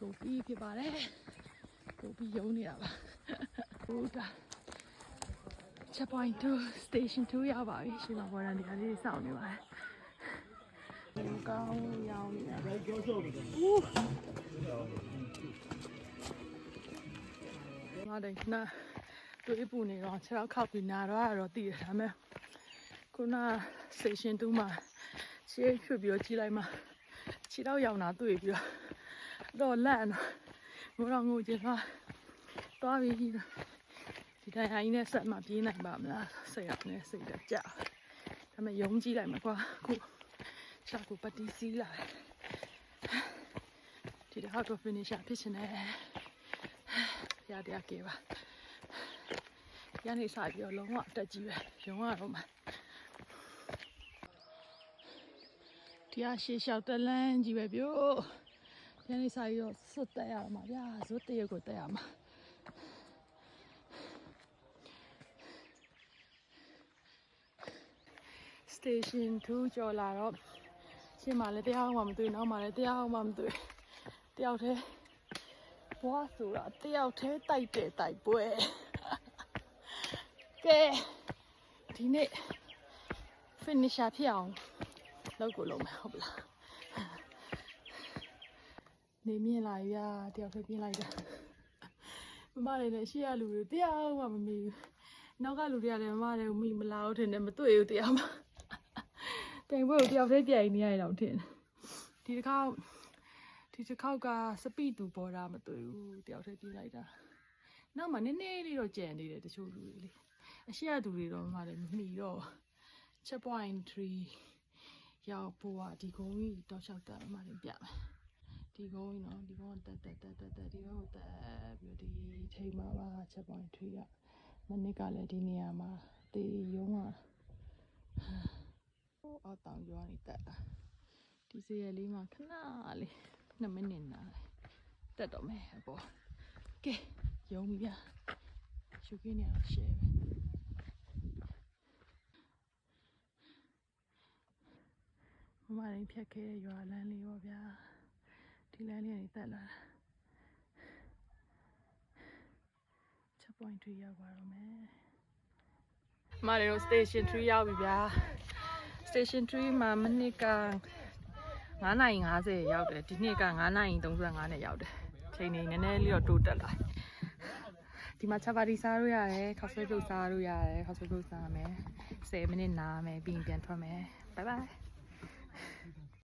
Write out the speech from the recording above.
ကိုပြီးဖြစ်ပါတယ်ကိုပြီးရုံးနေတာပါဟိုတာ checkpoint 2 station 2ရောက်ပါပြီရှင်မဘော်ရန်ဒီအလေးစောင့်နေပါတယ်ဒီကောင်းရောင်းနေတာဦးငါတိုင်းနာတွေးပူနေတော့ခြေထောက်ခောက်ပြီးနာတော့တည်တယ်ဒါပေမဲ့ခုန station 2မှာခြေရွှေ့ပြီးတော့ကြီးလိုက်မှခြေထောက်ရောင်တာတွေ့ပြီးတော့လန့်တော့ငိုချင်သွားပြီးဒီတိုင်းအင်းနဲ့ဆက်မှပြေးနိုင်ပါမလားစိတ်နဲ့စိတ်ကြဒါပေမဲ့ယုံကြည်လိုက်မှာကွာခုရှာကိုပတိစီးလာဒီတော့ finish ဖြစ်ချင်တယ်ရတဲ့ကေပါရနေစားပြီးတော့လုံးဝတက်ကြီးပဲရုံးရတော့မှာဒီအရှေ့လျှောက်တလန်းကြီးပဲပြောရနေစားပြီးတော့စွတ်တက်ရမှာဗျာဇွတ်တရက်ကိုတက်ရမှာstation 2ကျော်လာတော့ရှင်းမှာလည်းတရားအောင်မှမတွေ့နောက်မှာလည်းတရားအောင်မှမတွေ့တယောက်တည်းဘွားဆိုတာတယောက်တည်းတိုက်တဲ့တိုက်ပွဲကဲဒီနေ့ finish ဖြစ်အောင်လောက်ကိုလုံးမယ်ဟုတ်ပလားနေမြင်လာရတယောက်တည်းပြင်းလိုက်တာမမလေးနဲ့ရှေ့ရလူတွေတရားအောင်မှမမီဘူးနောက်ကလူတွေကလည်းမမလေးကိုမိမလာဘူးထင်တယ်မတွေ့ဘူးတရားမှတိုင်ပွဲကိုတယောက်တည်းကြိုင်နေရတော့ထင်ဒီတစ်ခေါက်ကစပီတူပေါ်တာမတွေ့ဘူးတယောက်တည်းပြေးလိုက်တာနောက်မှနည်းနည်းလေးတော့ကြံနေတယ်တချို့လူတွေလေအရှိရသူတွေတော့မှလည်းမမီတော့ checkpoint 3ရောက်ပေါ်ကဒီကုန်းကြီးတောက်လျှောက်တက်မှလည်းပြမယ်ဒီကုန်းကြီးနော်ဒီကုန်းတက်ဒီဘက်ကိုတက်ပြီးတော့ဒီထိပ်မှာပါ checkpoint 3ကမနစ်ကလည်းဒီနေရာမှာတေးရုံးကအော်တောင်ကျော်နေတက်တာဒီစရလေးမှာခဏလေး2မိနစ်နာတက်တော့မယ်ပေါ့ကဲရုံးပြီဗျာရှုခင်းနေတော့ရှယ်ပဲမမရင်းဖြတ်ခဲ့တဲ့ရွာလမ်းလေးပေါ့ဗျာဒီလမ်းလေးကနေတက်လာတာ7.3ရောက်ပါတော့မယ်မရင်းတို့ station 3ရောက်ပြီဗျာstation 3မှာမနစ်က9:50ရောက်တယ်ဒီနေ့က9:35နဲ့ရောက်တယ်ချိန်နေနည်းနည်းလေးတော့တိုးတက်လာဒီမှာချက်ပါတီစားလို့ရတယ်ခောက်ဆွဲပြုတ်စားလို့ရတယ်ခောက်ဆွဲပြုတ်စားမယ်10မိနစ်နားမယ်ပြီးရင်ပြန်ထွက်မယ် bye bye